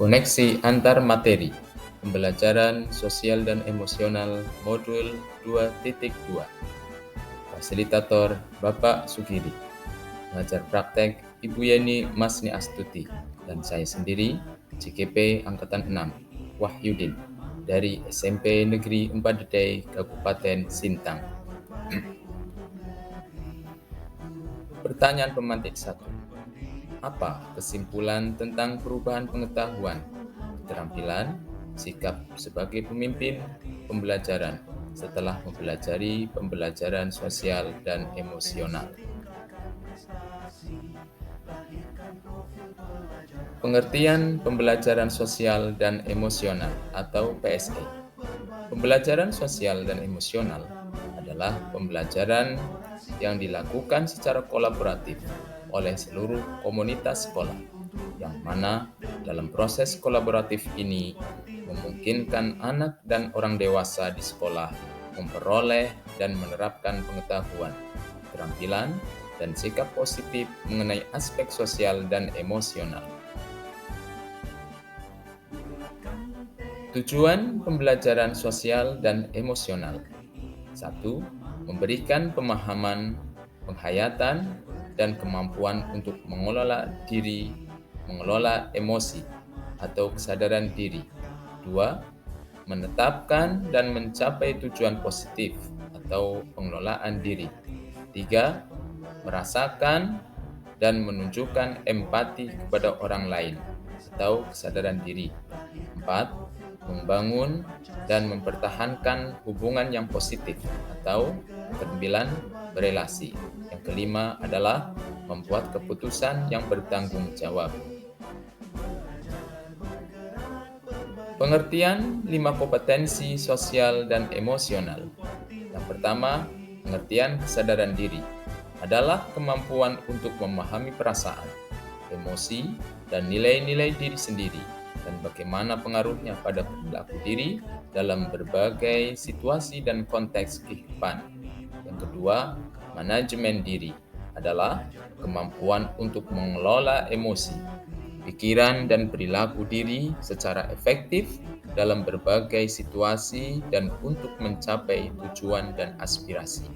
Koneksi antar materi. Pembelajaran sosial dan emosional modul 2.2. Fasilitator Bapak Sugiri. Pengajar praktek Ibu Yeni Masni Astuti. Dan saya sendiri, CKP Angkatan 6, Wahyudin, dari SMP Negeri 4 Dedei, Kabupaten Sintang. Pertanyaan pemantik 1. Apa kesimpulan tentang perubahan pengetahuan, keterampilan, sikap sebagai pemimpin pembelajaran setelah mempelajari pembelajaran sosial dan emosional? Pengertian pembelajaran sosial dan emosional atau PSE. Pembelajaran sosial dan emosional adalah pembelajaran yang dilakukan secara kolaboratif oleh seluruh komunitas sekolah, yang mana dalam proses kolaboratif ini memungkinkan anak dan orang dewasa di sekolah memperoleh dan menerapkan pengetahuan, keterampilan, dan sikap positif mengenai aspek sosial dan emosional. Tujuan pembelajaran sosial dan emosional. 1. Memberikan pemahaman, penghayatan, dan kemampuan untuk mengelola diri, mengelola emosi, atau kesadaran diri. 2. Menetapkan dan mencapai tujuan positif atau pengelolaan diri. 3. Merasakan dan menunjukkan empati kepada orang lain atau kesadaran diri. 4. Membangun dan mempertahankan hubungan yang positif atau keterampilan berelasi. Yang kelima adalah membuat keputusan yang bertanggung jawab. Pengertian 5 kompetensi sosial dan emosional. Yang pertama, pengertian kesadaran diri adalah kemampuan untuk memahami perasaan, emosi, dan nilai-nilai diri sendiri, dan bagaimana pengaruhnya pada perilaku diri dalam berbagai situasi dan konteks kehidupan. Yang kedua, manajemen diri adalah kemampuan untuk mengelola emosi, pikiran, dan perilaku diri secara efektif dalam berbagai situasi dan untuk mencapai tujuan dan aspirasi.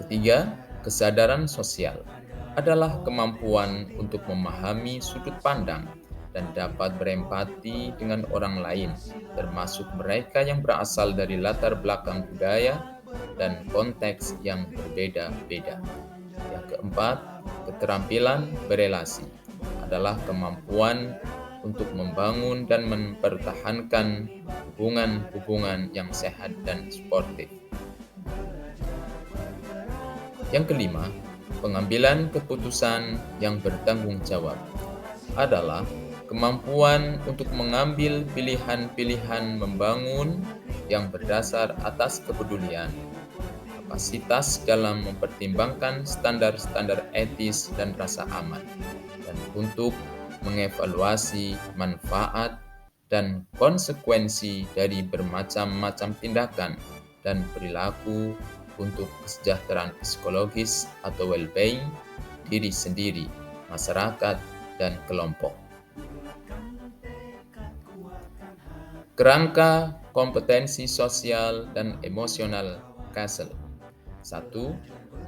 Ketiga, kesadaran sosial adalah kemampuan untuk memahami sudut pandang dan dapat berempati dengan orang lain, termasuk mereka yang berasal dari latar belakang budaya dan konteks yang berbeda-beda. Yang keempat, keterampilan berelasi adalah kemampuan untuk membangun dan mempertahankan hubungan-hubungan yang sehat dan sportif. Yang kelima, pengambilan keputusan yang bertanggung jawab adalah kemampuan untuk mengambil pilihan-pilihan membangun yang berdasar atas kepedulian, kapasitas dalam mempertimbangkan standar-standar etis dan rasa aman, dan untuk mengevaluasi manfaat dan konsekuensi dari bermacam-macam tindakan dan perilaku untuk kesejahteraan psikologis atau well-being diri sendiri, masyarakat, dan kelompok. Kerangka kompetensi sosial dan emosional CASEL. 1.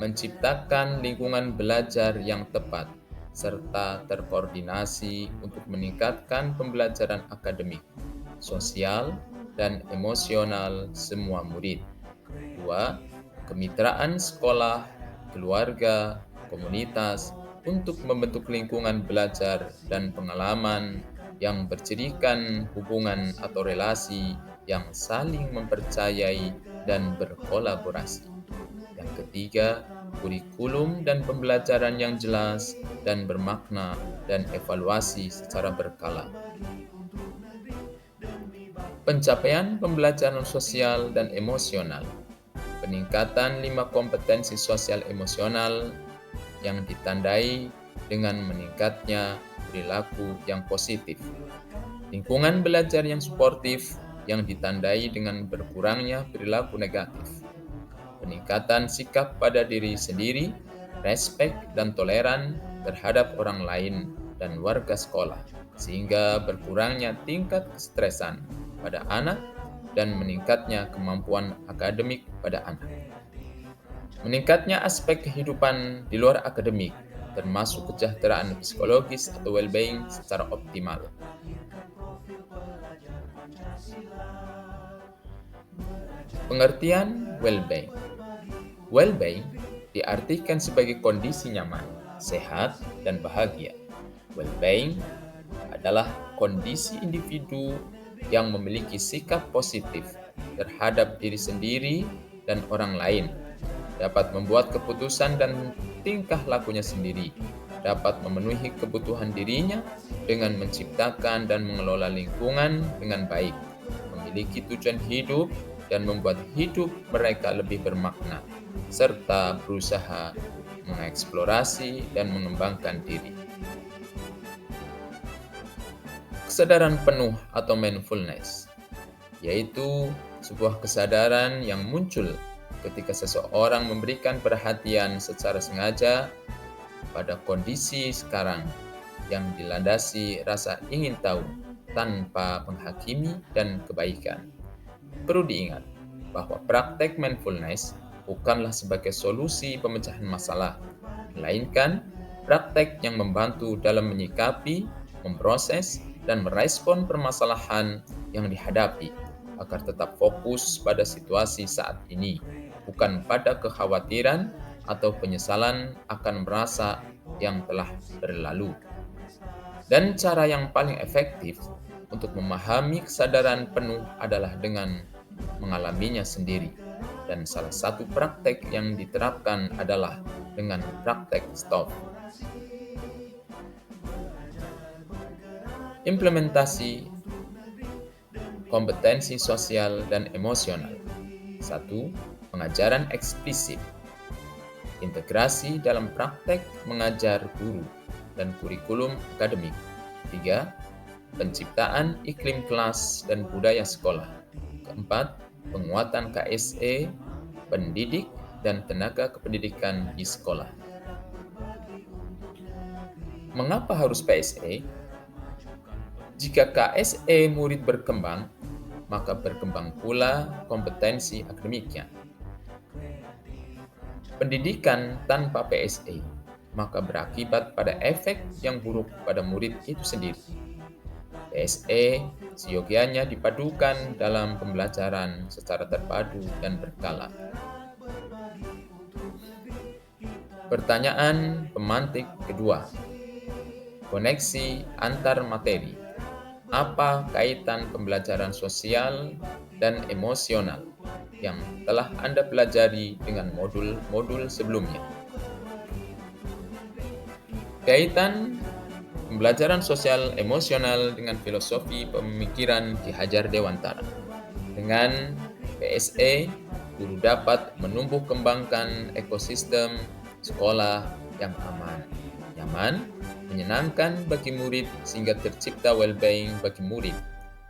Menciptakan lingkungan belajar yang tepat serta terkoordinasi untuk meningkatkan pembelajaran akademik, sosial, dan emosional semua murid. 2. Kemitraan sekolah, keluarga, komunitas untuk membentuk lingkungan belajar dan pengalaman yang bercirikan hubungan atau relasi yang saling mempercayai dan berkolaborasi. Yang ketiga, kurikulum dan pembelajaran yang jelas dan bermakna dan evaluasi secara berkala. Pencapaian pembelajaran sosial dan emosional. Peningkatan 5 kompetensi sosial emosional yang ditandai dengan meningkatnya perilaku yang positif. Lingkungan belajar yang suportif yang ditandai dengan berkurangnya perilaku negatif. Peningkatan sikap pada diri sendiri, respek dan toleran terhadap orang lain, dan warga sekolah, sehingga berkurangnya tingkat kestresan pada anak dan meningkatnya kemampuan akademik pada anak. Meningkatnya aspek kehidupan di luar akademik, termasuk kesejahteraan psikologis atau well-being secara optimal. Pengertian well-being. Well-being diartikan sebagai kondisi nyaman, sehat, dan bahagia. Well-being adalah kondisi individu yang memiliki sikap positif terhadap diri sendiri dan orang lain, dapat membuat keputusan dan tingkah lakunya sendiri, dapat memenuhi kebutuhan dirinya dengan menciptakan dan mengelola lingkungan dengan baik, memiliki tujuan hidup dan membuat hidup mereka lebih bermakna, serta berusaha mengeksplorasi dan mengembangkan diri. Kesadaran penuh atau mindfulness, yaitu sebuah kesadaran yang muncul ketika seseorang memberikan perhatian secara sengaja pada kondisi sekarang yang dilandasi rasa ingin tahu tanpa menghakimi dan kebaikan. Perlu diingat bahwa praktek mindfulness bukanlah sebagai solusi pemecahan masalah, melainkan praktek yang membantu dalam menyikapi, memproses, dan merespon permasalahan yang dihadapi agar tetap fokus pada situasi saat ini, bukan pada kekhawatiran atau penyesalan akan merasa yang telah berlalu. Dan cara yang paling efektif untuk memahami kesadaran penuh adalah dengan mengalaminya sendiri. Dan salah satu praktek yang diterapkan adalah dengan praktek stop. Implementasi kompetensi sosial dan emosional. 1. Pengajaran eksplisit. Integrasi dalam praktek mengajar guru dan kurikulum akademik. 3. Penciptaan iklim kelas dan budaya sekolah. Keempat, penguatan KSE, pendidik, dan tenaga kependidikan di sekolah. Mengapa harus PSE? Jika KSE murid berkembang, maka berkembang pula kompetensi akademiknya. Pendidikan tanpa PSE, maka berakibat pada efek yang buruk pada murid itu sendiri. PSE seyogianya dipadukan dalam pembelajaran secara terpadu dan berkala. Pertanyaan pemantik kedua. Koneksi antar materi. Apa kaitan pembelajaran sosial dan emosional yang telah Anda pelajari dengan modul-modul sebelumnya? Kaitan pembelajaran sosial emosional dengan filosofi pemikiran Ki Hajar Dewantara. Dengan PSE, guru dapat menumbuh kembangkan ekosistem sekolah yang aman, nyaman, menyenangkan bagi murid sehingga tercipta well-being bagi murid.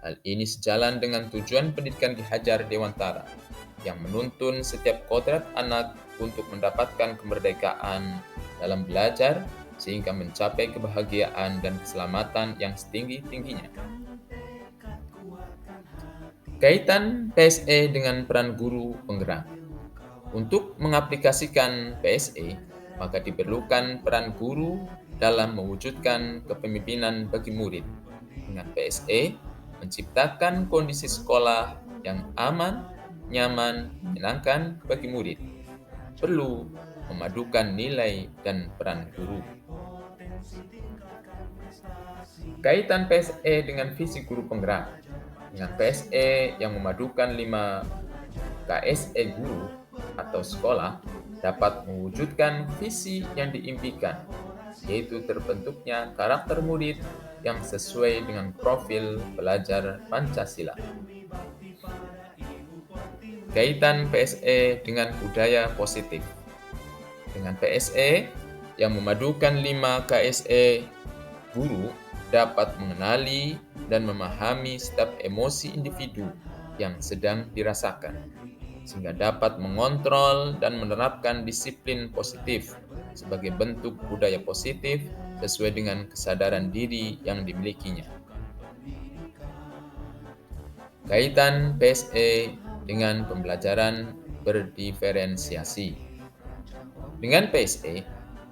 Hal ini sejalan dengan tujuan pendidikan Ki Hajar Dewantara yang menuntun setiap kodrat anak untuk mendapatkan kemerdekaan dalam belajar sehingga mencapai kebahagiaan dan keselamatan yang setinggi-tingginya. Kaitan PSE dengan peran guru penggerak. Untuk mengaplikasikan PSE, maka diperlukan peran guru dalam mewujudkan kepemimpinan bagi murid. Dengan PSE, menciptakan kondisi sekolah yang aman, nyaman, menyenangkan bagi murid. Perlu memadukan nilai dan peran guru. Kaitan PSE dengan visi guru penggerak. Dengan PSE yang memadukan 5 KSE guru atau sekolah dapat mewujudkan visi yang diimpikan, yaitu terbentuknya karakter murid yang sesuai dengan profil pelajar Pancasila. Kaitan PSE dengan budaya positif. Dengan PSE yang memadukan 5 KSE, guru dapat mengenali dan memahami setiap emosi individu yang sedang dirasakan, sehingga dapat mengontrol dan menerapkan disiplin positif sebagai bentuk budaya positif sesuai dengan kesadaran diri yang dimilikinya. Kaitan PSE dengan pembelajaran berdiferensiasi. Dengan PSE,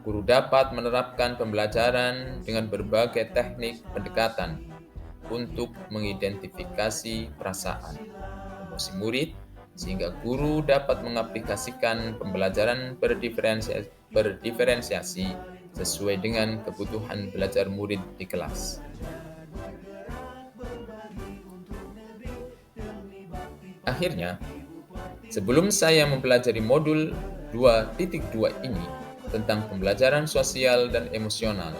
guru dapat menerapkan pembelajaran dengan berbagai teknik pendekatan untuk mengidentifikasi perasaan, emosi murid, sehingga guru dapat mengaplikasikan pembelajaran berdiferensiasi sesuai dengan kebutuhan belajar murid di kelas. Akhirnya, sebelum saya mempelajari modul 2.2 ini tentang pembelajaran sosial dan emosional,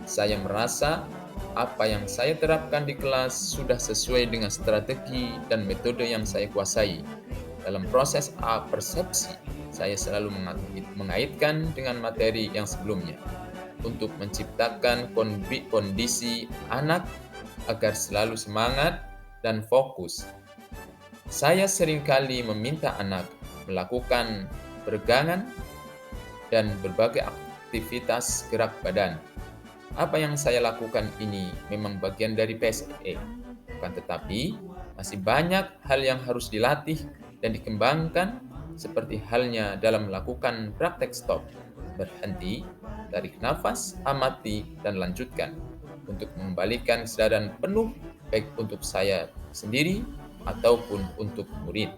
saya merasa apa yang saya terapkan di kelas sudah sesuai dengan strategi dan metode yang saya kuasai. Dalam proses persepsi, saya selalu mengaitkan dengan materi yang sebelumnya untuk menciptakan kondisi anak agar selalu semangat dan fokus. Saya seringkali meminta anak melakukan peregangan dan berbagai aktivitas gerak badan. Apa yang saya lakukan ini memang bagian dari PSE, bukan tetapi masih banyak hal yang harus dilatih dan dikembangkan, seperti halnya dalam melakukan praktek stop, berhenti, tarik nafas, amati, dan lanjutkan, untuk mengembalikan kesadaran penuh baik untuk saya sendiri ataupun untuk murid.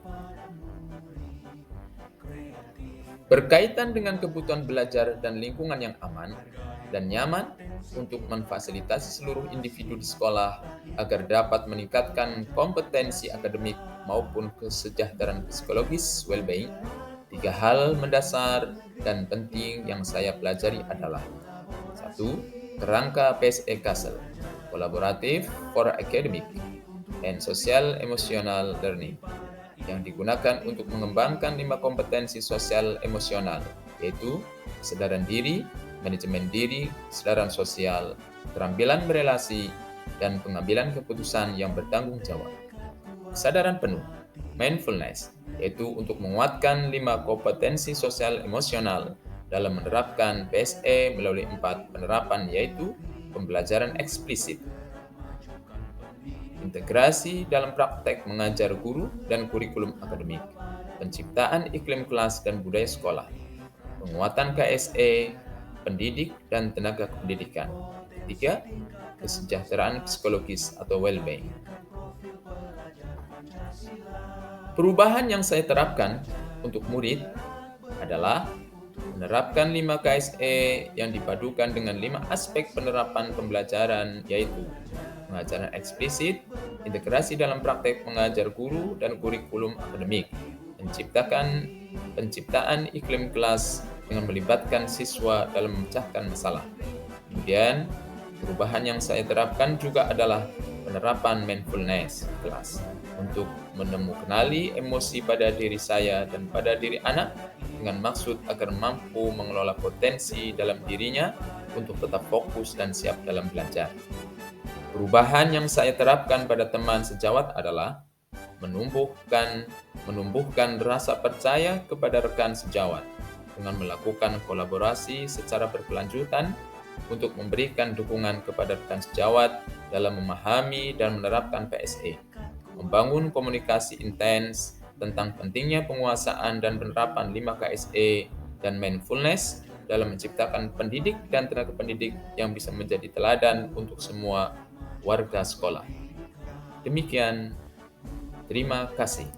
Berkaitan dengan kebutuhan belajar dan lingkungan yang aman dan nyaman untuk memfasilitasi seluruh individu di sekolah agar dapat meningkatkan kompetensi akademik maupun kesejahteraan psikologis well-being, 3 hal mendasar dan penting yang saya pelajari adalah: 1. Kerangka PSE Kassel, Collaborative for Academic and Social Emotional Learning, yang digunakan untuk mengembangkan 5 kompetensi sosial emosional, yaitu kesadaran diri, manajemen diri, kesadaran sosial, keterampilan berelasi, dan pengambilan keputusan yang bertanggung jawab. Kesadaran penuh, mindfulness, yaitu untuk menguatkan 5 kompetensi sosial emosional dalam menerapkan PSE melalui 4 penerapan, yaitu pembelajaran eksplisit, integrasi dalam praktek mengajar guru dan kurikulum akademik, penciptaan iklim kelas dan budaya sekolah, penguatan KSE, pendidik dan tenaga pendidikan. 3. Kesejahteraan psikologis atau well-being. Perubahan yang saya terapkan untuk murid adalah menerapkan 5 KSE yang dipadukan dengan 5 aspek penerapan pembelajaran, yaitu pengajaran eksplisit, integrasi dalam praktek mengajar guru dan kurikulum akademik, penciptaan iklim kelas dengan melibatkan siswa dalam memecahkan masalah. Kemudian, perubahan yang saya terapkan juga adalah penerapan mindfulness kelas untuk menemukanali emosi pada diri saya dan pada diri anak dengan maksud agar mampu mengelola potensi dalam dirinya untuk tetap fokus dan siap dalam belajar. Perubahan yang saya terapkan pada teman sejawat adalah menumbuhkan rasa percaya kepada rekan sejawat dengan melakukan kolaborasi secara berkelanjutan untuk memberikan dukungan kepada rekan sejawat dalam memahami dan menerapkan PSE, membangun komunikasi intens tentang pentingnya penguasaan dan penerapan 5 KSE dan mindfulness dalam menciptakan pendidik dan tenaga pendidik yang bisa menjadi teladan untuk semua warga sekolah. Demikian, terima kasih.